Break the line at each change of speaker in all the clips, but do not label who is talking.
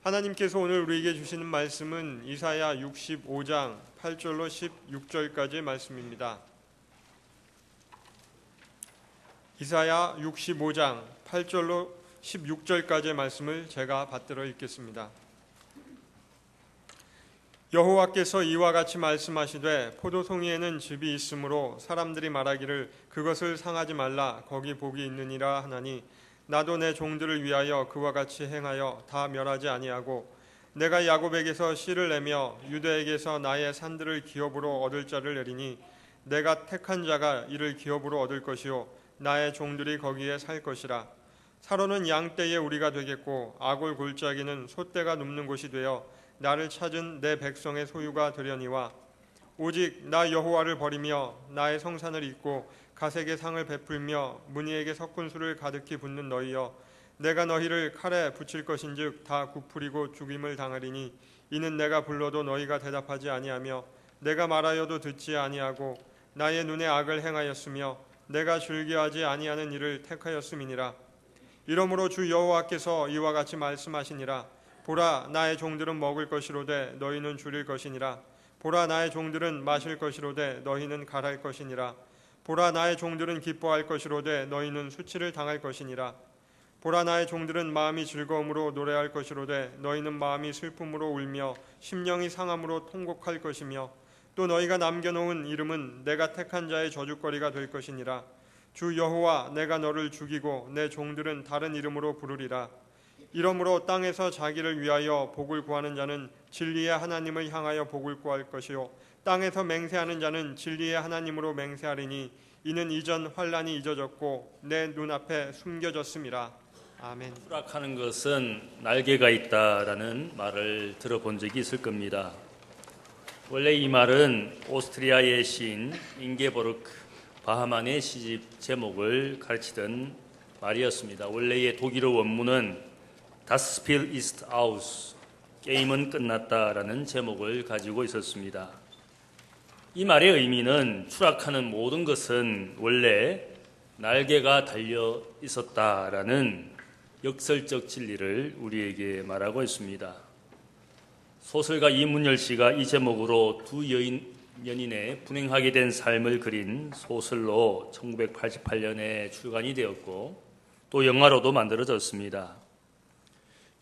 하나님께서 오늘 우리에게 주시는 말씀은 이사야 65장 8절로 16절까지의 말씀입니다. 이사야 65장 8절로 16절까지의 말씀을 제가 받들어 읽겠습니다. 여호와께서 이와 같이 말씀하시되 포도송이에는 즙이 있으므로 사람들이 말하기를 그것을 상하지 말라 거기 복이 있느니라 하나니 나도 내 종들을 위하여 그와 같이 행하여 다 멸하지 아니하고 내가 야곱에게서 씨를 내며 유다에게서 나의 산들을 기업으로 얻을 자를 내리니 내가 택한 자가 이를 기업으로 얻을 것이요 나의 종들이 거기에 살 것이라. 사로는 양떼의 우리가 되겠고 아골 골짜기는 소떼가 눕는 곳이 되어 나를 찾은 내 백성의 소유가 되려니와 오직 나 여호와를 버리며 나의 성산을 잇고 가색의 상을 베풀며 무니에게 섞은 술을 가득히 붓는 너희여 내가 너희를 칼에 붙일 것인즉 다 굽으리고 죽임을 당하리니 이는 내가 불러도 너희가 대답하지 아니하며 내가 말하여도 듣지 아니하고 나의 눈에 악을 행하였으며 내가 즐겨하지 아니하는 일을 택하였음이니라. 이러므로 주 여호와께서 이와 같이 말씀하시니라. 보라 나의 종들은 먹을 것이로되 너희는 줄일 것이니라. 보라 나의 종들은 마실 것이로되 너희는 갈할 것이니라. 보라 나의 종들은 기뻐할 것이로되 너희는 수치를 당할 것이니라. 보라 나의 종들은 마음이 즐거움으로 노래할 것이로되 너희는 마음이 슬픔으로 울며 심령이 상함으로 통곡할 것이며 또 너희가 남겨놓은 이름은 내가 택한 자의 저주거리가 될 것이니라. 주 여호와 내가 너를 죽이고 내 종들은 다른 이름으로 부르리라. 이러므로 땅에서 자기를 위하여 복을 구하는 자는 진리의 하나님을 향하여 복을 구할 것이요 땅에서 맹세하는 자는 진리의 하나님으로 맹세하리니 이는 이전 환난이 잊어졌고 내 눈앞에 숨겨졌음이라. 아멘.
추락하는 것은 날개가 있다라는 말을 들어본 적이 있을 겁니다. 원래 이 말은 오스트리아의 시인 잉게보르크 바하만의 시집 제목을 가르치던 말이었습니다. 원래의 독일어 원문은 Das Spiel ist aus, 게임은 끝났다라는 제목을 가지고 있었습니다. 이 말의 의미는 추락하는 모든 것은 원래 날개가 달려 있었다라는 역설적 진리를 우리에게 말하고 있습니다. 소설가 이문열 씨가 이 제목으로 두 연인의 분행하게 된 삶을 그린 소설로 1988년에 출간이 되었고 또 영화로도 만들어졌습니다.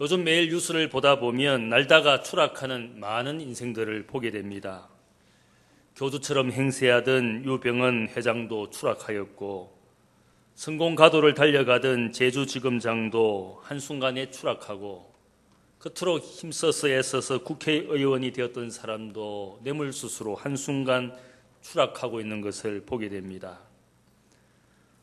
요즘 매일 뉴스를 보다 보면 날다가 추락하는 많은 인생들을 보게 됩니다. 교주처럼 행세하던 유병헌 회장도 추락하였고 성공 가도를 달려가던 제주지검장도 한순간에 추락하고 끝으로 힘써서 애써서 국회의원이 되었던 사람도 뇌물수수로 한순간 추락하고 있는 것을 보게 됩니다.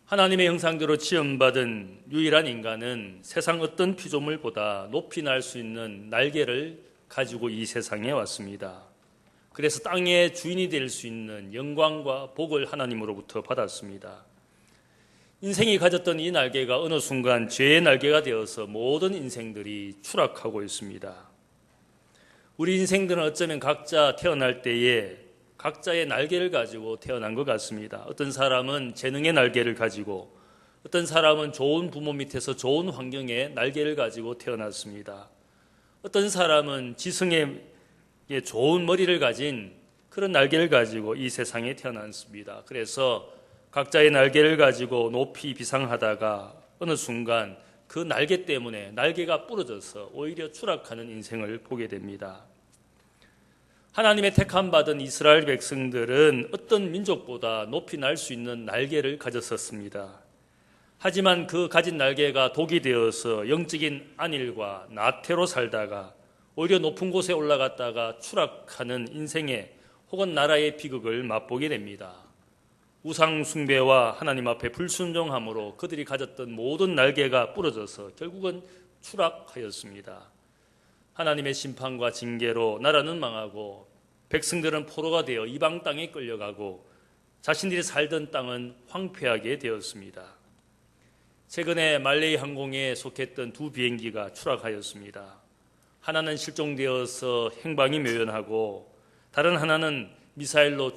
하나님의 형상대로 지음받은 유일한 인간은 세상 어떤 피조물보다 높이 날 수 있는 날개를 가지고 이 세상에 왔습니다. 그래서 땅의 주인이 될 수 있는 영광과 복을 하나님으로부터 받았습니다. 인생이 가졌던 이 날개가 어느 순간 죄의 날개가 되어서 모든 인생들이 추락하고 있습니다. 우리 인생들은 어쩌면 각자 태어날 때에 각자의 날개를 가지고 태어난 것 같습니다. 어떤 사람은 재능의 날개를 가지고 어떤 사람은 좋은 부모 밑에서 좋은 환경에 날개를 가지고 태어났습니다. 어떤 사람은 지성의 좋은 머리를 가진 그런 날개를 가지고 이 세상에 태어났습니다. 그래서 각자의 날개를 가지고 높이 비상하다가 어느 순간 그 날개 때문에 날개가 부러져서 오히려 추락하는 인생을 보게 됩니다. 하나님의 택함받은 이스라엘 백성들은 어떤 민족보다 높이 날 수 있는 날개를 가졌었습니다. 하지만 그 가진 날개가 독이 되어서 영적인 안일과 나태로 살다가 오히려 높은 곳에 올라갔다가 추락하는 인생의 혹은 나라의 비극을 맛보게 됩니다. 우상 숭배와 하나님 앞에 불순종함으로 그들이 가졌던 모든 날개가 부러져서 결국은 추락하였습니다. 하나님의 심판과 징계로 나라는 망하고 백성들은 포로가 되어 이방 땅에 끌려가고 자신들이 살던 땅은 황폐하게 되었습니다. 최근에 말레이 항공에 속했던 두 비행기가 추락하였습니다. 하나는 실종되어서 행방이 묘연하고 다른 하나는 미사일로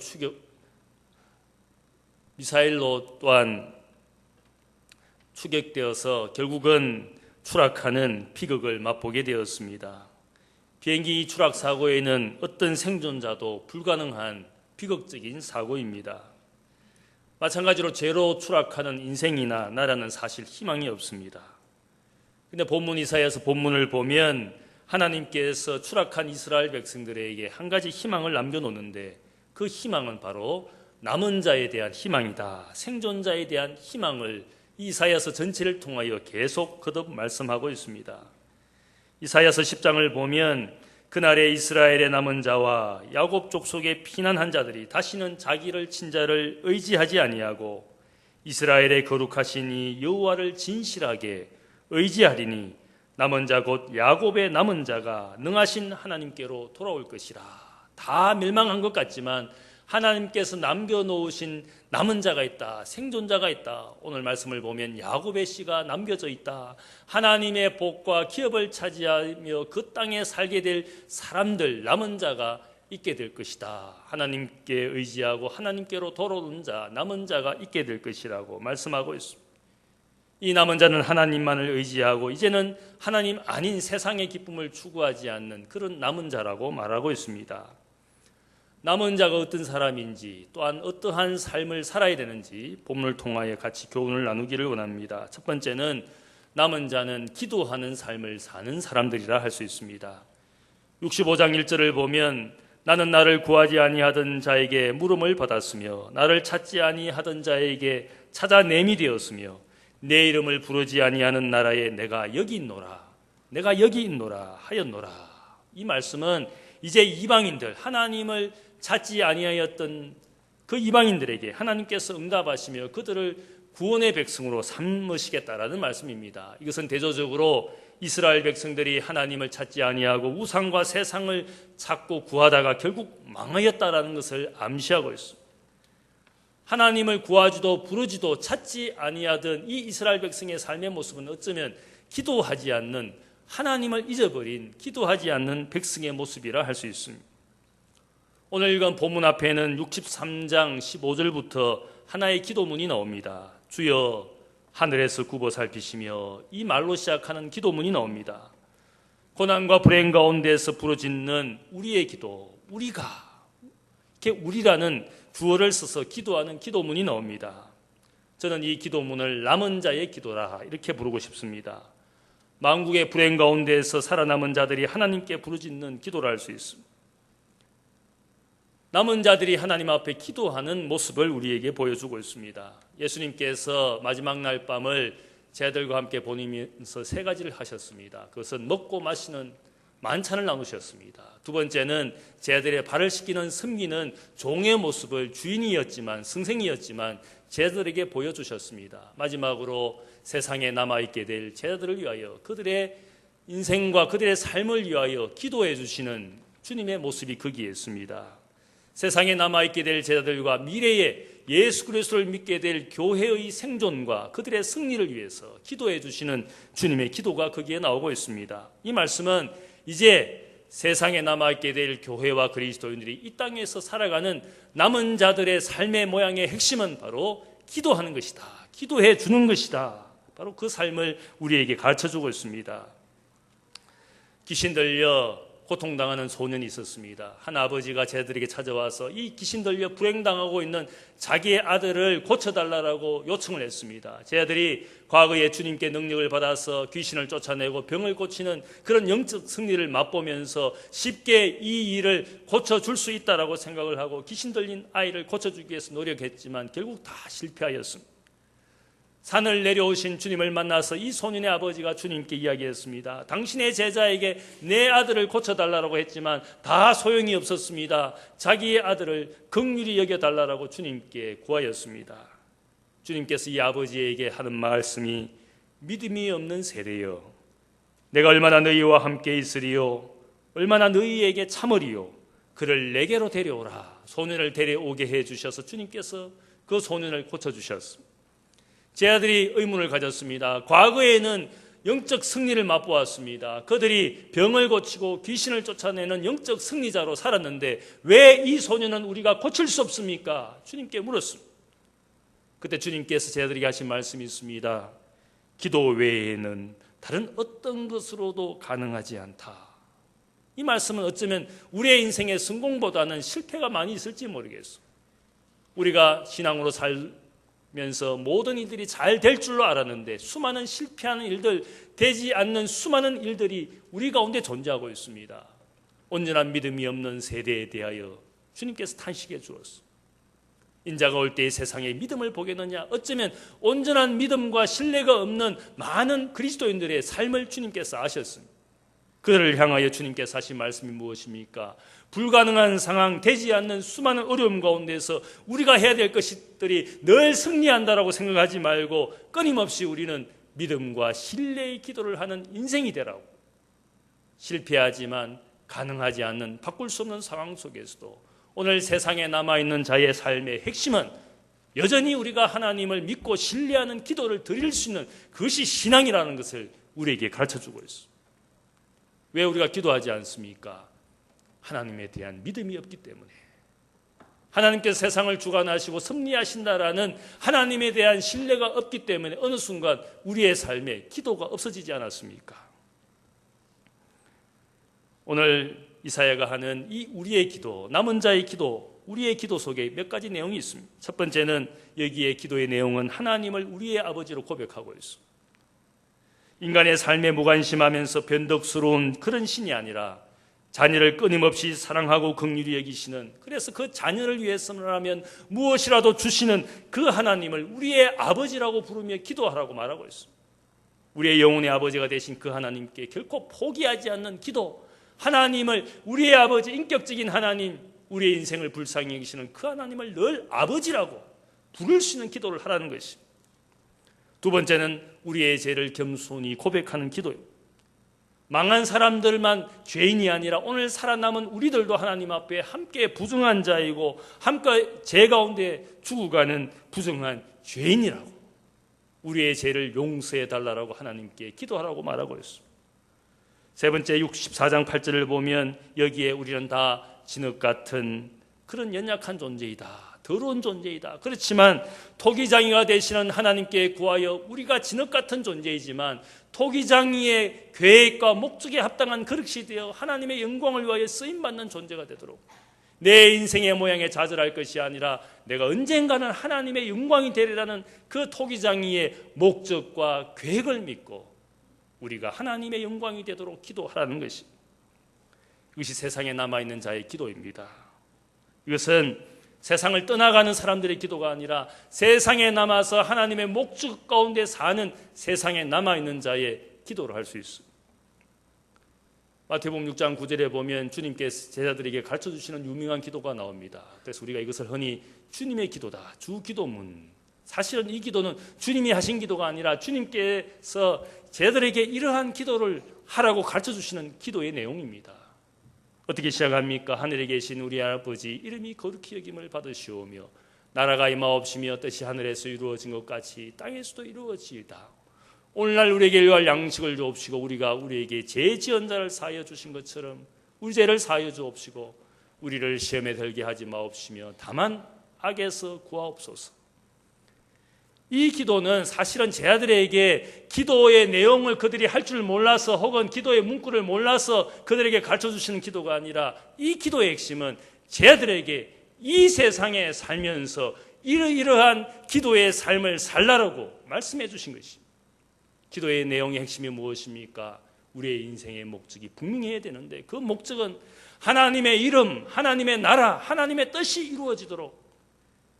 또한 추격되어서 결국은 추락하는 비극을 맛보게 되었습니다. 비행기 추락 사고에는 어떤 생존자도 불가능한 비극적인 사고입니다. 마찬가지로 죄로 추락하는 인생이나 나라는 사실 희망이 없습니다. 근데 본문 이사야서 본문을 보면 하나님께서 추락한 이스라엘 백성들에게 한 가지 희망을 남겨놓는데 그 희망은 바로 남은 자에 대한 희망이다. 생존자에 대한 희망을 이사야서 전체를 통하여 계속 거듭 말씀하고 있습니다. 이사야서 10장을 보면 그날에 이스라엘의 남은 자와 야곱 족속의 피난한 자들이 다시는 자기를 친자를 의지하지 아니하고 이스라엘의 거룩하신 이 여호와를 진실하게 의지하리니 남은 자 곧 야곱의 남은 자가 능하신 하나님께로 돌아올 것이라. 다 멸망한 것 같지만 하나님께서 남겨놓으신 남은 자가 있다. 생존자가 있다. 오늘 말씀을 보면 야곱의 씨가 남겨져 있다. 하나님의 복과 기업을 차지하며 그 땅에 살게 될 사람들, 남은 자가 있게 될 것이다. 하나님께 의지하고 하나님께로 돌아오는 자, 남은 자가 있게 될 것이라고 말씀하고 있습니다. 이 남은 자는 하나님만을 의지하고 이제는 하나님 아닌 세상의 기쁨을 추구하지 않는 그런 남은 자라고 말하고 있습니다. 남은 자가 어떤 사람인지 또한 어떠한 삶을 살아야 되는지 본문을 통하여 같이 교훈을 나누기를 원합니다. 첫 번째는 남은 자는 기도하는 삶을 사는 사람들이라 할 수 있습니다. 65장 1절을 보면 나는 나를 구하지 아니하던 자에게 물음을 받았으며 나를 찾지 아니하던 자에게 찾아 내미 되었으며 내 이름을 부르지 아니하는 나라에 내가 여기 있노라 하였노라. 이 말씀은 이제 이방인들, 하나님을 찾지 아니하였던 그 이방인들에게 하나님께서 응답하시며 그들을 구원의 백성으로 삼으시겠다라는 말씀입니다. 이것은 대조적으로 이스라엘 백성들이 하나님을 찾지 아니하고 우상과 세상을 찾고 구하다가 결국 망하였다라는 것을 암시하고 있습니다. 하나님을 구하지도 부르지도 찾지 아니하던 이 이스라엘 백성의 삶의 모습은 어쩌면 기도하지 않는, 하나님을 잊어버린 기도하지 않는 백성의 모습이라 할 수 있습니다. 오늘 읽은 본문 앞에는 63장 15절부터 하나의 기도문이 나옵니다. 주여 하늘에서 굽어 살피시며, 이 말로 시작하는 기도문이 나옵니다. 고난과 불행 가운데서 부르짖는 우리의 기도, 이렇게 우리라는 주어를 써서 기도하는 기도문이 나옵니다. 저는 이 기도문을 남은 자의 기도라 이렇게 부르고 싶습니다. 만국의 불행 가운데서 살아남은 자들이 하나님께 부르짖는 기도라 할 수 있습니다. 남은 자들이 하나님 앞에 기도하는 모습을 우리에게 보여주고 있습니다. 예수님께서 마지막 날 밤을 제자들과 함께 보내면서 세 가지를 하셨습니다. 그것은 먹고 마시는 만찬을 나누셨습니다. 두 번째는 제자들의 발을 씻기는 섬기는 종의 모습을 주인이었지만, 승생이었지만 제자들에게 보여주셨습니다. 마지막으로 세상에 남아있게 될 제자들을 위하여, 그들의 인생과 그들의 삶을 위하여 기도해 주시는 주님의 모습이 거기에 있습니다. 세상에 남아있게 될 제자들과 미래에 예수 그리스도를 믿게 될 교회의 생존과 그들의 승리를 위해서 기도해 주시는 주님의 기도가 거기에 나오고 있습니다. 이 말씀은 이제 세상에 남아있게 될 교회와 그리스도인들이 이 땅에서 살아가는 남은 자들의 삶의 모양의 핵심은 바로 기도하는 것이다. 기도해 주는 것이다. 바로 그 삶을 우리에게 가르쳐주고 있습니다. 귀신 들려 고통당하는 소년이 있었습니다. 한 아버지가 제자들에게 찾아와서 이 귀신 들려 불행당하고 있는 자기의 아들을 고쳐달라고 요청을 했습니다. 제자들이 과거에 주님께 능력을 받아서 귀신을 쫓아내고 병을 고치는 그런 영적 승리를 맛보면서 쉽게 이 일을 고쳐줄 수 있다라고 생각을 하고 귀신 들린 아이를 고쳐주기 위해서 노력했지만 결국 다 실패하였습니다. 산을 내려오신 주님을 만나서 이 소년의 아버지가 주님께 이야기했습니다. 당신의 제자에게 내 아들을 고쳐달라고 했지만 다 소용이 없었습니다. 자기의 아들을 긍휼히 여겨달라고 주님께 구하였습니다. 주님께서 이 아버지에게 하는 말씀이 믿음이 없는 세대여, 내가 얼마나 너희와 함께 있으리요, 얼마나 너희에게 참으리요, 그를 내게로 데려오라. 소년을 데려오게 해주셔서 주님께서 그 소년을 고쳐주셨습니다. 제자들이 의문을 가졌습니다. 과거에는 영적 승리를 맛보았습니다. 그들이 병을 고치고 귀신을 쫓아내는 영적 승리자로 살았는데 왜 이 소년은 우리가 고칠 수 없습니까? 주님께 물었습니다. 그때 주님께서 제자들에게 하신 말씀이 있습니다. 기도 외에는 다른 어떤 것으로도 가능하지 않다. 이 말씀은 어쩌면 우리의 인생의 성공보다는 실패가 많이 있을지 모르겠어. 우리가 신앙으로 살면서 모든 일들이 잘 될 줄로 알았는데 수많은 실패하는 일들, 되지 않는 수많은 일들이 우리 가운데 존재하고 있습니다. 온전한 믿음이 없는 세대에 대하여 주님께서 탄식해 주었어. 인자가 올 때의 세상에 믿음을 보겠느냐? 어쩌면 온전한 믿음과 신뢰가 없는 많은 그리스도인들의 삶을 주님께서 아셨습니다. 그들을 향하여 주님께서 하신 말씀이 무엇입니까? 불가능한 상황, 되지 않는 수많은 어려움 가운데서 우리가 해야 될 것들이 늘 승리한다라고 생각하지 말고 끊임없이 우리는 믿음과 신뢰의 기도를 하는 인생이 되라고. 실패하지만 가능하지 않는 바꿀 수 없는 상황 속에서도 오늘 세상에 남아있는 자의 삶의 핵심은 여전히 우리가 하나님을 믿고 신뢰하는 기도를 드릴 수 있는 그것이 신앙이라는 것을 우리에게 가르쳐주고 있습니다. 왜 우리가 기도하지 않습니까? 하나님에 대한 믿음이 없기 때문에. 하나님께서 세상을 주관하시고 섭리하신다라는 하나님에 대한 신뢰가 없기 때문에 어느 순간 우리의 삶에 기도가 없어지지 않았습니까? 오늘 이사야가 하는 이 우리의 기도, 남은 자의 기도, 우리의 기도 속에 몇 가지 내용이 있습니다. 첫 번째는 여기에 기도의 내용은 하나님을 우리의 아버지로 고백하고 있습니다. 인간의 삶에 무관심하면서 변덕스러운 그런 신이 아니라 자녀를 끊임없이 사랑하고 긍휼히 여기시는, 그래서 그 자녀를 위해서라면 무엇이라도 주시는 그 하나님을 우리의 아버지라고 부르며 기도하라고 말하고 있습니다. 우리의 영혼의 아버지가 되신 그 하나님께 결코 포기하지 않는 기도, 하나님을 우리의 아버지, 인격적인 하나님, 우리의 인생을 불쌍히 여기시는 그 하나님을 늘 아버지라고 부를 수 있는 기도를 하라는 것입니다. 두 번째는 우리의 죄를 겸손히 고백하는 기도입니다. 망한 사람들만 죄인이 아니라 오늘 살아남은 우리들도 하나님 앞에 함께 부정한 자이고 함께 죄 가운데 죽어가는 부정한 죄인이라고, 우리의 죄를 용서해 달라고 하나님께 기도하라고 말하고 있습니다. 세 번째 64장 8절을 보면 여기에 우리는 다 진흙 같은 그런 연약한 존재이다, 더러운 존재이다. 그렇지만 토기장이가 되시는 하나님께 구하여 우리가 진흙 같은 존재이지만 토기장이의 계획과 목적에 합당한 그릇이 되어 하나님의 영광을 위하여 쓰임받는 존재가 되도록, 내 인생의 모양에 좌절할 것이 아니라 내가 언젠가는 하나님의 영광이 되리라는 그 토기장이의 목적과 계획을 믿고 우리가 하나님의 영광이 되도록 기도하라는 것이, 이것이 세상에 남아있는 자의 기도입니다. 이것은 세상을 떠나가는 사람들의 기도가 아니라 세상에 남아서 하나님의 목적 가운데 사는 세상에 남아있는 자의 기도를 할 수 있습니다. 마태복음 6장 9절에 보면 주님께서 제자들에게 가르쳐주시는 유명한 기도가 나옵니다. 그래서 우리가 이것을 흔히 주님의 기도다, 주기도문, 사실은 이 기도는 주님이 하신 기도가 아니라 주님께서 제자들에게 이러한 기도를 하라고 가르쳐주시는 기도의 내용입니다. 어떻게 시작합니까? 하늘에 계신 우리 아버지, 이름이 거룩히 여김을 받으시오며 나라가 임하옵시며 뜻이 하늘에서 이루어진 것 같이 땅에서도 이루어지이다. 오늘날 우리에게 일용할 양식을 주옵시고 우리가 우리에게 죄 지은 자를 사하여 주신 것처럼 우리 죄를 사하여 주옵시고 우리를 시험에 들게 하지 마옵시며 다만 악에서 구하옵소서. 이 기도는 사실은 제자들에게 기도의 내용을 그들이 할 줄 몰라서 혹은 기도의 문구를 몰라서 그들에게 가르쳐주시는 기도가 아니라 이 기도의 핵심은 제자들에게 이 세상에 살면서 이러한 기도의 삶을 살라라고 말씀해 주신 것입니다. 기도의 내용의 핵심이 무엇입니까? 우리의 인생의 목적이 분명해야 되는데 그 목적은 하나님의 이름, 하나님의 나라, 하나님의 뜻이 이루어지도록,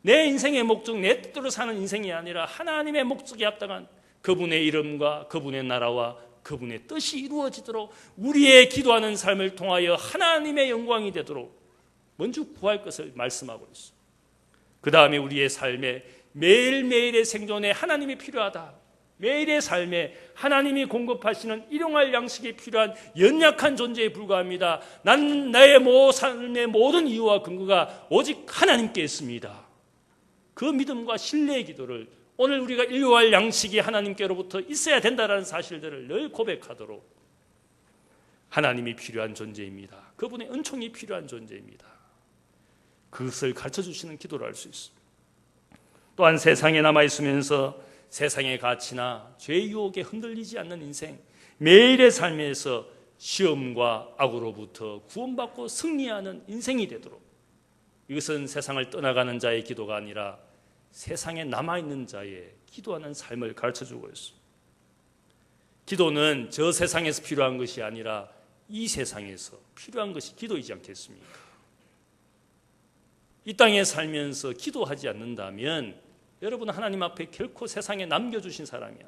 내 인생의 목적, 내 뜻대로 사는 인생이 아니라 하나님의 목적에 합당한 그분의 이름과 그분의 나라와 그분의 뜻이 이루어지도록 우리의 기도하는 삶을 통하여 하나님의 영광이 되도록 먼저 구할 것을 말씀하고 있습니다. 그 다음에 우리의 삶에 매일매일의 생존에 하나님이 필요하다, 매일의 삶에 하나님이 공급하시는 일용할 양식이 필요한 연약한 존재에 불과합니다. 난 나의 삶의 모든 이유와 근거가 오직 하나님께 있습니다. 그 믿음과 신뢰의 기도를 오늘 우리가 일용할 양식이 하나님께로부터 있어야 된다는 사실들을 늘 고백하도록, 하나님이 필요한 존재입니다. 그분의 은총이 필요한 존재입니다. 그것을 가르쳐주시는 기도를 할 수 있습니다. 또한 세상에 남아있으면서 세상의 가치나 죄의 유혹에 흔들리지 않는 인생, 매일의 삶에서 시험과 악으로부터 구원받고 승리하는 인생이 되도록, 이것은 세상을 떠나가는 자의 기도가 아니라 세상에 남아있는 자의 기도하는 삶을 가르쳐주고 있습니다. 기도는 저 세상에서 필요한 것이 아니라 이 세상에서 필요한 것이 기도이지 않겠습니까? 이 땅에 살면서 기도하지 않는다면 여러분은 하나님 앞에 결코 세상에 남겨주신 사람이야.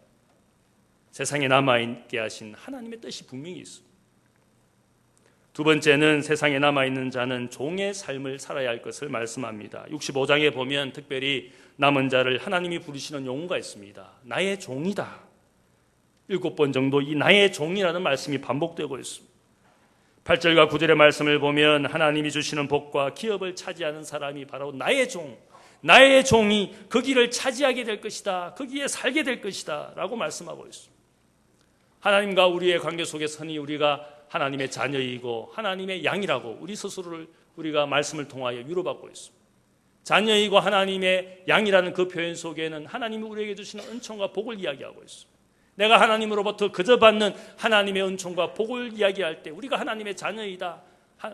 세상에 남아있게 하신 하나님의 뜻이 분명히 있습니다. 두 번째는 세상에 남아있는 자는 종의 삶을 살아야 할 것을 말씀합니다. 65장에 보면 특별히 남은 자를 하나님이 부르시는 용어가 있습니다. 나의 종이다. 7번 정도 이 나의 종이라는 말씀이 반복되고 있습니다. 8절과 9절의 말씀을 보면 하나님이 주시는 복과 기업을 차지하는 사람이 바로 나의 종, 나의 종이 그 길을 차지하게 될 것이다, 거기에 살게 될 것이다 라고 말씀하고 있습니다. 하나님과 우리의 관계 속에서는 우리가 하나님의 자녀이고 하나님의 양이라고 우리 스스로를 우리가 말씀을 통하여 위로받고 있습니다. 자녀이고 하나님의 양이라는 그 표현 속에는 하나님이 우리에게 주시는 은총과 복을 이야기하고 있습니다. 내가 하나님으로부터 그저 받는 하나님의 은총과 복을 이야기할 때 우리가 하나님의 자녀이다,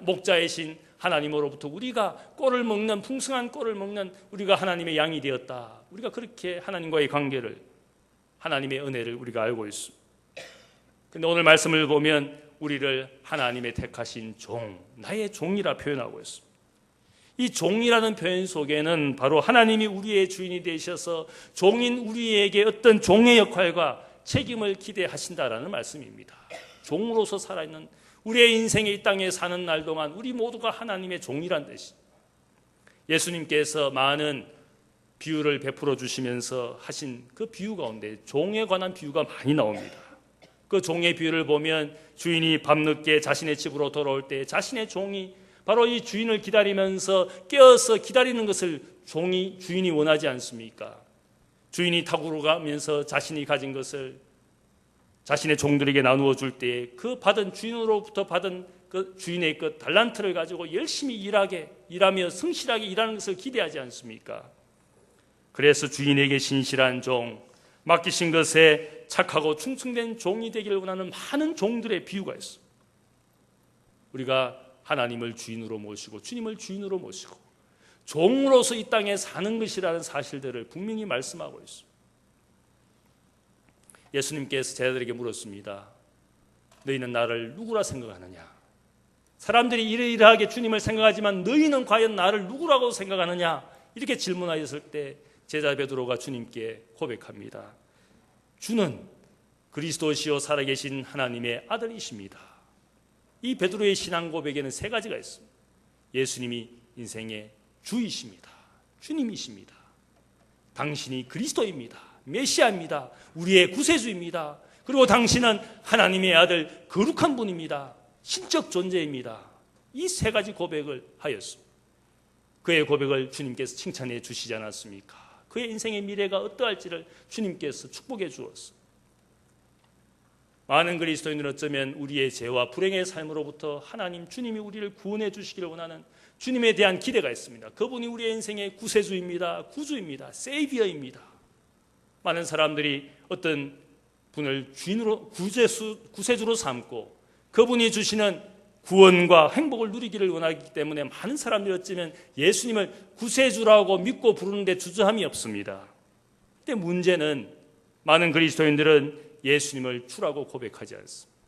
목자이신 하나님으로부터 우리가 꼴을 먹는, 풍성한 꼴을 먹는 우리가 하나님의 양이 되었다, 우리가 그렇게 하나님과의 관계를, 하나님의 은혜를 우리가 알고 있습니다. 그런데 오늘 말씀을 보면 우리를 하나님의 택하신 종, 나의 종이라 표현하고 있습니다. 이 종이라는 표현 속에는 바로 하나님이 우리의 주인이 되셔서 종인 우리에게 어떤 종의 역할과 책임을 기대하신다라는 말씀입니다. 종으로서 살아있는 우리의 인생의 이 땅에 사는 날 동안 우리 모두가 하나님의 종이란 뜻이, 예수님께서 많은 비유를 베풀어 주시면서 하신 그 비유 가운데 종에 관한 비유가 많이 나옵니다. 그 종의 비유를 보면 주인이 밤늦게 자신의 집으로 돌아올 때 자신의 종이 바로 이 주인을 기다리면서 깨어서 기다리는 것을 주인이 원하지 않습니까? 주인이 탁으로 가면서 자신이 가진 것을 자신의 종들에게 나누어 줄 때 그 받은 주인으로부터 받은 그 주인의 그 달란트를 가지고 열심히 일하며 성실하게 일하는 것을 기대하지 않습니까? 그래서 주인에게 신실한 종, 맡기신 것에 착하고 충성된 종이 되기를 원하는 많은 종들의 비유가 있어. 우리가 하나님을 주인으로 모시고 주님을 주인으로 모시고 종으로서 이 땅에 사는 것이라는 사실들을 분명히 말씀하고 있습니다. 예수님께서 제자들에게 물었습니다. 너희는 나를 누구라 생각하느냐? 사람들이 이러이러하게 주님을 생각하지만 너희는 과연 나를 누구라고 생각하느냐? 이렇게 질문하였을 때 제자 베드로가 주님께 고백합니다. 주는 그리스도시요 살아계신 하나님의 아들이십니다. 이 베드로의 신앙 고백에는 세 가지가 있습니다. 예수님이 인생의 주이십니다. 주님이십니다. 당신이 그리스도입니다. 메시아입니다. 우리의 구세주입니다. 그리고 당신은 하나님의 아들 거룩한 분입니다. 신적 존재입니다. 이 세 가지 고백을 하였습니다. 그의 고백을 주님께서 칭찬해 주시지 않았습니까? 그의 인생의 미래가 어떠할지를 주님께서 축복해 주었습니다. 많은 그리스도인들은 어쩌면 우리의 죄와 불행의 삶으로부터 하나님 주님이 우리를 구원해 주시기를 원하는 주님에 대한 기대가 있습니다. 그분이 우리의 인생의 구세주입니다. 구주입니다. 세이비어입니다. 많은 사람들이 어떤 분을 주인으로 구세주로 삼고 그분이 주시는 구원과 행복을 누리기를 원하기 때문에 많은 사람들이 어쩌면 예수님을 구세주라고 믿고 부르는데 주저함이 없습니다. 그런데 문제는 많은 그리스도인들은 예수님을 주라고 고백하지 않습니다.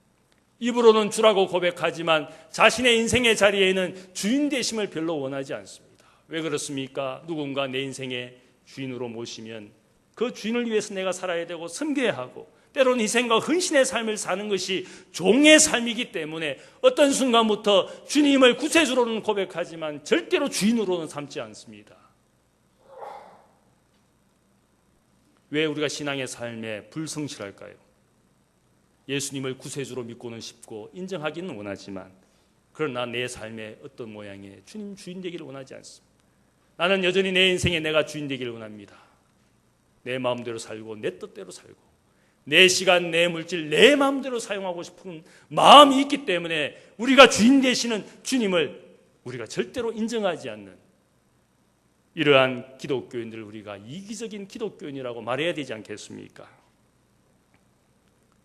입으로는 주라고 고백하지만 자신의 인생의 자리에는 주인 되심을 별로 원하지 않습니다. 왜 그렇습니까? 누군가 내 인생의 주인으로 모시면 그 주인을 위해서 내가 살아야 되고 섬겨야 하고 때로는 희생과 헌신의 삶을 사는 것이 종의 삶이기 때문에 어떤 순간부터 주님을 구세주로는 고백하지만 절대로 주인으로는 삼지 않습니다. 왜 우리가 신앙의 삶에 불성실할까요? 예수님을 구세주로 믿고는 싶고 인정하기는 원하지만 그러나 내 삶의 어떤 모양의 주님 주인 되기를 원하지 않습니다. 나는 여전히 내 인생에 내가 주인 되기를 원합니다. 내 마음대로 살고 내 뜻대로 살고 내 시간, 내 물질, 내 마음대로 사용하고 싶은 마음이 있기 때문에 우리가 주인 되시는 주님을 우리가 절대로 인정하지 않는 이러한 기독교인들을 우리가 이기적인 기독교인이라고 말해야 되지 않겠습니까?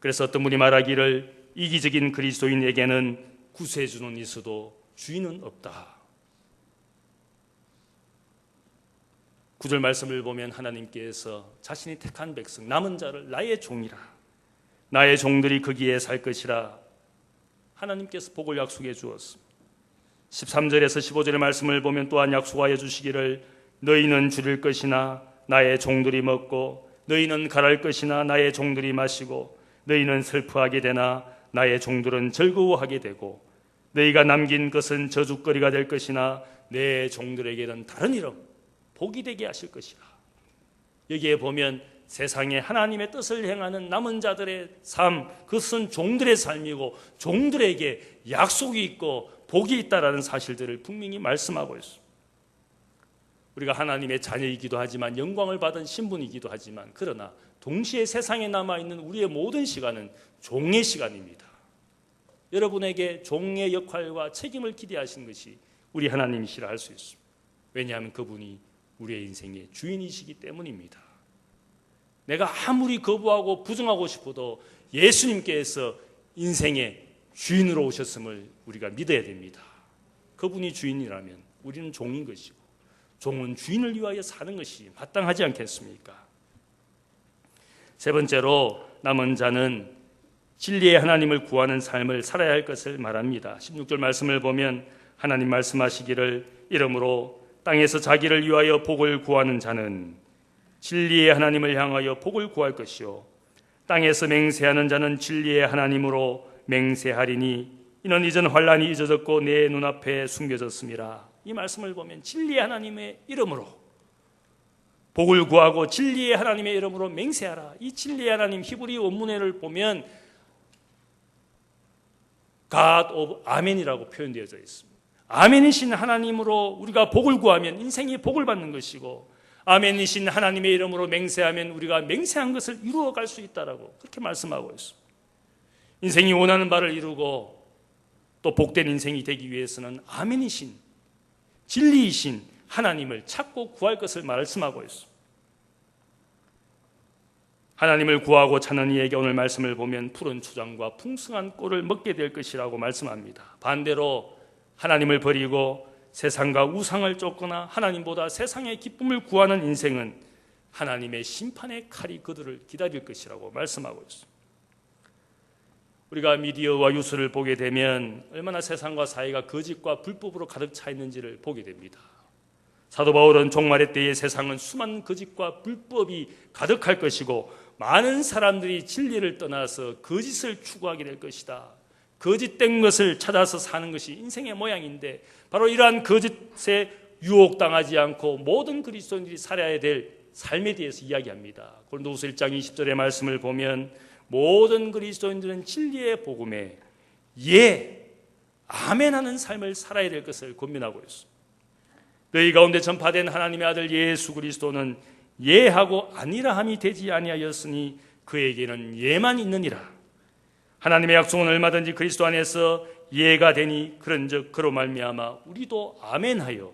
그래서 어떤 분이 말하기를 이기적인 그리스도인에게는 구세주는 있어도 주인은 없다. 9절 말씀을 보면 하나님께서 자신이 택한 백성 남은 자를 나의 종이라, 나의 종들이 거기에 살 것이라 하나님께서 복을 약속해 주었습니다. 13절에서 15절의 말씀을 보면 또한 약속하여 주시기를 너희는 줄일 것이나 나의 종들이 먹고 너희는 갈할 것이나 나의 종들이 마시고 너희는 슬퍼하게 되나 나의 종들은 즐거워하게 되고 너희가 남긴 것은 저주거리가 될 것이나 내 종들에게는 다른 이름 복이 되게 하실 것이라. 여기에 보면 세상에 하나님의 뜻을 행하는 남은 자들의 삶, 그것은 종들의 삶이고 종들에게 약속이 있고 복이 있다라는 사실들을 분명히 말씀하고 있습니다. 우리가 하나님의 자녀이기도 하지만 영광을 받은 신분이기도 하지만 그러나 동시에 세상에 남아있는 우리의 모든 시간은 종의 시간입니다. 여러분에게 종의 역할과 책임을 기대하신 것이 우리 하나님이시라 할 수 있습니다. 왜냐하면 그분이 우리의 인생의 주인이시기 때문입니다. 내가 아무리 거부하고 부정하고 싶어도 예수님께서 인생의 주인으로 오셨음을 우리가 믿어야 됩니다. 그분이 주인이라면 우리는 종인 것이고 종은 주인을 위하여 사는 것이 마땅하지 않겠습니까? 세 번째로 남은 자는 진리의 하나님을 구하는 삶을 살아야 할 것을 말합니다. 16절 말씀을 보면 하나님 말씀하시기를 이러므로 땅에서 자기를 위하여 복을 구하는 자는 진리의 하나님을 향하여 복을 구할 것이요 땅에서 맹세하는 자는 진리의 하나님으로 맹세하리니 이는 이전 환란이 잊어졌고 내 눈앞에 숨겨졌음이라. 이 말씀을 보면 진리의 하나님의 이름으로 복을 구하고 진리의 하나님의 이름으로 맹세하라. 이 진리의 하나님 히브리 원문을 보면 God of Amen이라고 표현되어져 있습니다. 아멘이신 하나님으로 우리가 복을 구하면 인생이 복을 받는 것이고 아멘이신 하나님의 이름으로 맹세하면 우리가 맹세한 것을 이루어갈 수 있다라고 그렇게 말씀하고 있습니다. 인생이 원하는 바를 이루고 또 복된 인생이 되기 위해서는 아멘이신 진리이신 하나님을 찾고 구할 것을 말씀하고 있습니다. 하나님을 구하고 찾는 이에게 오늘 말씀을 보면 푸른 초장과 풍성한 꿀을 먹게 될 것이라고 말씀합니다. 반대로 하나님을 버리고 세상과 우상을 쫓거나 하나님보다 세상의 기쁨을 구하는 인생은 하나님의 심판의 칼이 그들을 기다릴 것이라고 말씀하고 있습니다. 우리가 미디어와 뉴스를 보게 되면 얼마나 세상과 사회가 거짓과 불법으로 가득 차 있는지를 보게 됩니다. 사도 바울은 종말의 때에 세상은 수많은 거짓과 불법이 가득할 것이고 많은 사람들이 진리를 떠나서 거짓을 추구하게 될 것이다. 거짓된 것을 찾아서 사는 것이 인생의 모양인데 바로 이러한 거짓에 유혹당하지 않고 모든 그리스도인들이 살아야 될 삶에 대해서 이야기합니다. 고린도후서 1장 20절의 말씀을 보면 모든 그리스도인들은 진리의 복음에 아멘하는 삶을 살아야 될 것을 권면하고 있습니다. 너희 가운데 전파된 하나님의 아들 예수 그리스도는 예하고 아니라함이 되지 아니하였으니 그에게는 예만 있느니라. 하나님의 약속은 얼마든지 그리스도 안에서 예가 되니 그런즉 그로 말미암아 우리도 아멘하여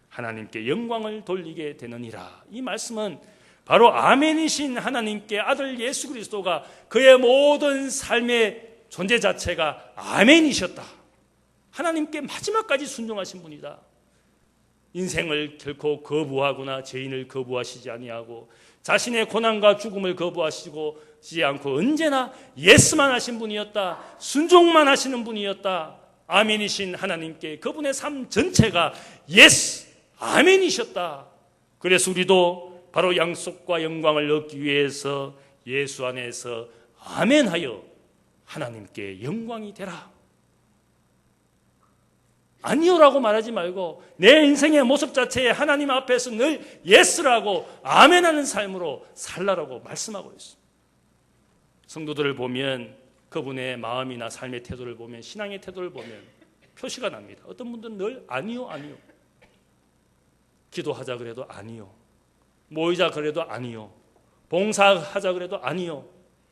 하나님께 영광을 돌리게 되느니라. 이 말씀은 바로 아멘이신 하나님께 아들 예수 그리스도가 그의 모든 삶의 존재 자체가 아멘이셨다. 하나님께 마지막까지 순종하신 분이다. 인생을 결코 거부하거나 죄인을 거부하시지 아니하고 자신의 고난과 죽음을 거부하시지 않고 언제나 예스만 하신 분이었다. 순종만 하시는 분이었다. 아멘이신 하나님께 그분의 삶 전체가 예스, 아멘이셨다. 그래서 우리도 바로 양속과 영광을 얻기 위해서 예수 안에서 아멘하여 하나님께 영광이 되라. 아니요라고 말하지 말고 내 인생의 모습 자체에 하나님 앞에서 늘 예스라고 아멘하는 삶으로 살라라고 말씀하고 있습니다. 성도들을 보면 그분의 마음이나 삶의 태도를 보면 신앙의 태도를 보면 표시가 납니다. 어떤 분들은 늘 아니요. 기도하자 그래도 아니요. 모이자 그래도 아니요. 봉사하자 그래도 아니요.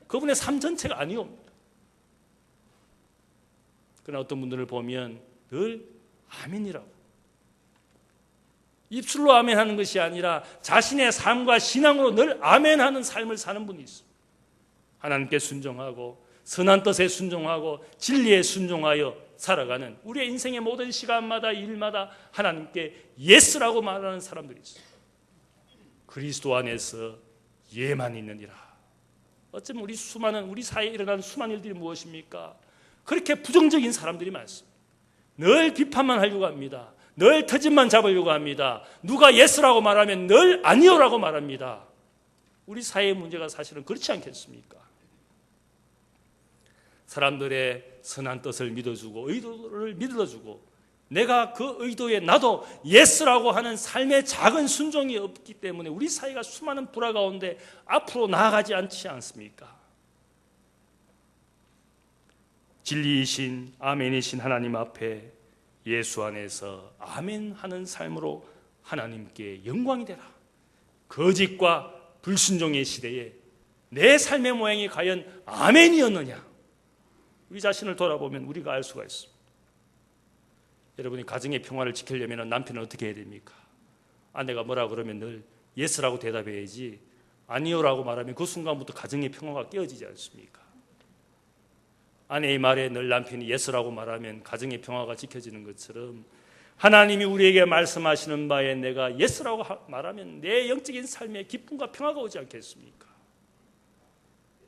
그분의 삶 전체가 아니요입니다. 그러나 어떤 분들을 보면 늘 아멘이라고. 입술로 아멘하는 것이 아니라 자신의 삶과 신앙으로 늘 아멘하는 삶을 사는 분이 있습니다. 하나님께 순종하고 선한 뜻에 순종하고 진리에 순종하여 살아가는 우리의 인생의 모든 시간마다 일마다 하나님께 예스라고 말하는 사람들이 있어요. 그리스도 안에서 예만 있느니라. 어쩌면 우리 사회에 일어나는 수많은 일들이 무엇입니까? 그렇게 부정적인 사람들이 많습니다. 늘 비판만 하려고 합니다. 늘 터집만 잡으려고 합니다. 누가 예스라고 말하면 늘 아니요라고 말합니다. 우리 사회의 문제가 사실은 그렇지 않겠습니까? 사람들의 선한 뜻을 믿어주고 의도를 믿어주고 내가 그 의도에 나도 예스라고 하는 삶의 작은 순종이 없기 때문에 우리 사회가 수많은 불화 가운데 앞으로 나아가지 않지 않습니까? 진리이신 아멘이신 하나님 앞에 예수 안에서 아멘 하는 삶으로 하나님께 영광이 되라. 거짓과 불순종의 시대에 내 삶의 모양이 과연 아멘이었느냐? 우리 자신을 돌아보면 우리가 알 수가 있습니다. 여러분이 가정의 평화를 지키려면 남편은 어떻게 해야 됩니까? 아내가 뭐라 그러면 늘 예스라고 대답해야지 아니요라고 말하면 그 순간부터 가정의 평화가 깨어지지 않습니까? 아내의 말에 늘 남편이 예스라고 말하면 가정의 평화가 지켜지는 것처럼 하나님이 우리에게 말씀하시는 바에 내가 예스라고 말하면 내 영적인 삶에 기쁨과 평화가 오지 않겠습니까?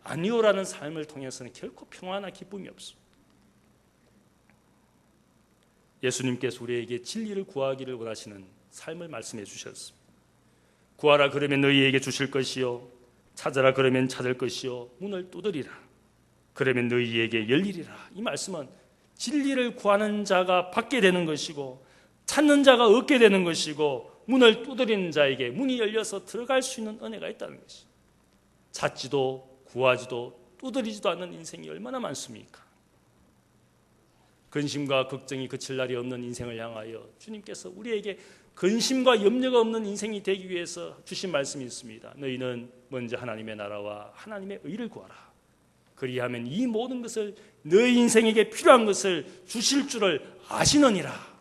아니요라는 삶을 통해서는 결코 평화나 기쁨이 없습니다. 예수님께서 우리에게 진리를 구하기를 원하시는 삶을 말씀해 주셨습니다. 구하라 그러면 너희에게 주실 것이요 찾아라 그러면 찾을 것이요 문을 두드리라 그러면 너희에게 열리리라. 이 말씀은 진리를 구하는 자가 받게 되는 것이고 찾는 자가 얻게 되는 것이고 문을 두드리는 자에게 문이 열려서 들어갈 수 있는 은혜가 있다는 것이죠. 찾지도 구하지도 두드리지도 않는 인생이 얼마나 많습니까? 근심과 걱정이 그칠 날이 없는 인생을 향하여 주님께서 우리에게 근심과 염려가 없는 인생이 되기 위해서 주신 말씀이 있습니다. 너희는 먼저 하나님의 나라와 하나님의 의를 구하라. 그리하면 이 모든 것을 너희 인생에게 필요한 것을 주실 줄을 아시느니라.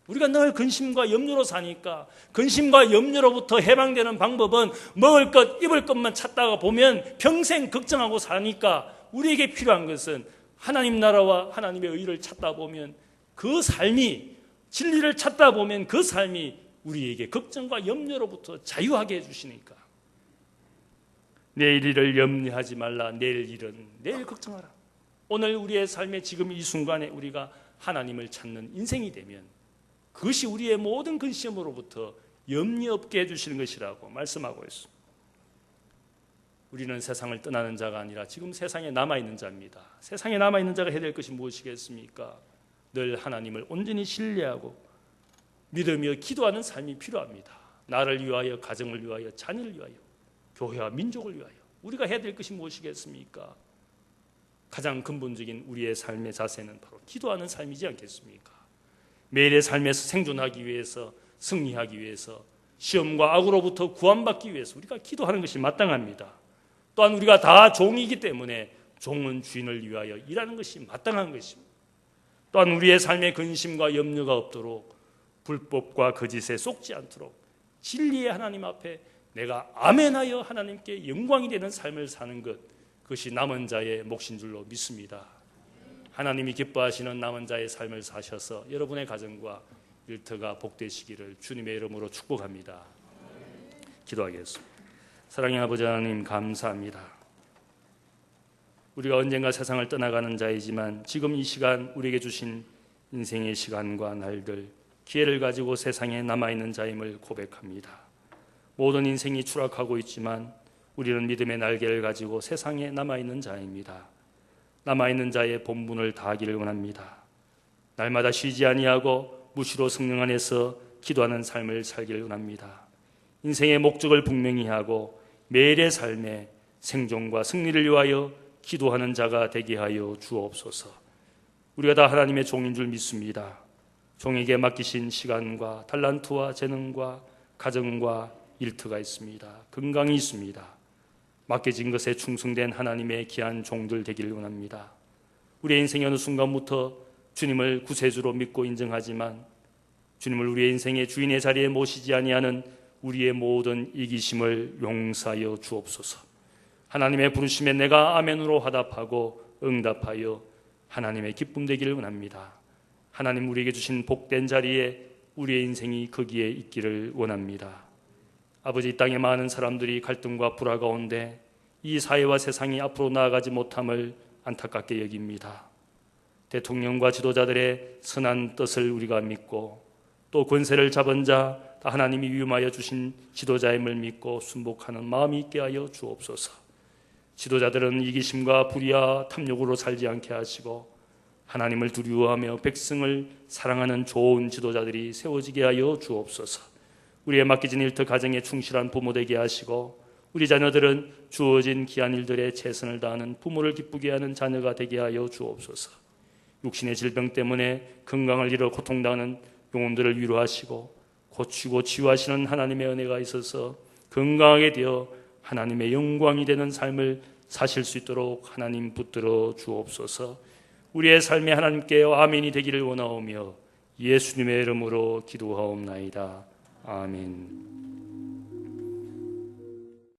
우리가 늘 근심과 염려로 사니까 근심과 염려로부터 해방되는 방법은 먹을 것, 입을 것만 찾다가 보면 평생 걱정하고 사니까 우리에게 필요한 것은 하나님 나라와 하나님의 의를 찾다 보면 그 삶이 진리를 찾다 보면 그 삶이 우리에게 걱정과 염려로부터 자유하게 해주시니까 내일 일을 염려하지 말라. 내일 일은 내일 걱정하라. 오늘 우리의 삶의 지금 이 순간에 우리가 하나님을 찾는 인생이 되면 그것이 우리의 모든 근심으로부터 염려 없게 해주시는 것이라고 말씀하고 있습니다. 우리는 세상을 떠나는 자가 아니라 지금 세상에 남아있는 자입니다. 세상에 남아있는 자가 해야 될 것이 무엇이겠습니까? 늘 하나님을 온전히 신뢰하고 믿으며 기도하는 삶이 필요합니다. 나를 위하여, 가정을 위하여, 자녀를 위하여, 교회와 민족을 위하여 우리가 해야 될 것이 무엇이겠습니까? 가장 근본적인 우리의 삶의 자세는 바로 기도하는 삶이지 않겠습니까? 매일의 삶에서 생존하기 위해서, 승리하기 위해서, 시험과 악으로부터 구원받기 위해서 우리가 기도하는 것이 마땅합니다. 또한 우리가 다 종이기 때문에 종은 주인을 위하여 일하는 것이 마땅한 것입니다. 또한 우리의 삶에 근심과 염려가 없도록 불법과 거짓에 속지 않도록 진리의 하나님 앞에 내가 아멘하여 하나님께 영광이 되는 삶을 사는 것, 그것이 남은 자의 몫인 줄로 믿습니다. 하나님이 기뻐하시는 남은 자의 삶을 사셔서 여러분의 가정과 일터가 복되시기를 주님의 이름으로 축복합니다. 기도하겠습니다. 사랑의 아버지 하나님, 감사합니다. 우리가 언젠가 세상을 떠나가는 자이지만 지금 이 시간 우리에게 주신 인생의 시간과 날들, 기회를 가지고 세상에 남아있는 자임을 고백합니다. 모든 인생이 추락하고 있지만 우리는 믿음의 날개를 가지고 세상에 남아있는 자입니다. 남아있는 자의 본분을 다하기를 원합니다. 날마다 쉬지 아니하고 무시로 성령 안에서 기도하는 삶을 살기를 원합니다. 인생의 목적을 분명히 하고 매일의 삶에 생존과 승리를 위하여 기도하는 자가 되게 하여 주옵소서. 우리가 다 하나님의 종인 줄 믿습니다. 종에게 맡기신 시간과 달란트와 재능과 가정과 일터가 있습니다. 건강이 있습니다. 맡겨진 것에 충성된 하나님의 귀한 종들 되기를 원합니다. 우리의 인생의 어느 순간부터 주님을 구세주로 믿고 인정하지만 주님을 우리의 인생의 주인의 자리에 모시지 아니하는 우리의 모든 이기심을 용서하여 주옵소서. 하나님의 부르심에 내가 아멘으로 화답하고 응답하여 하나님의 기쁨 되기를 원합니다. 하나님 우리에게 주신 복된 자리에 우리의 인생이 거기에 있기를 원합니다. 아버지, 이 땅에 많은 사람들이 갈등과 불화 가운데 이 사회와 세상이 앞으로 나아가지 못함을 안타깝게 여깁니다. 대통령과 지도자들의 선한 뜻을 우리가 믿고 또 권세를 잡은 자 하나님이 위임하여 주신 지도자임을 믿고 순복하는 마음이 있게 하여 주옵소서. 지도자들은 이기심과 불의와 탐욕으로 살지 않게 하시고 하나님을 두려워하며 백성을 사랑하는 좋은 지도자들이 세워지게 하여 주옵소서. 우리의 맡겨진 일터 가정에 충실한 부모 되게 하시고 우리 자녀들은 주어진 귀한 일들에 최선을 다하는 부모를 기쁘게 하는 자녀가 되게 하여 주옵소서. 육신의 질병 때문에 건강을 잃어 고통당하는 영혼들을 위로하시고 고치고 치유하시는 하나님의 은혜가 있어서 건강하게 되어 하나님의 영광이 되는 삶을 사실 수 있도록 하나님 붙들어 주옵소서. 우리의 삶에 하나님께 아멘이 되기를 원하오며 예수님의 이름으로 기도하옵나이다. 아멘.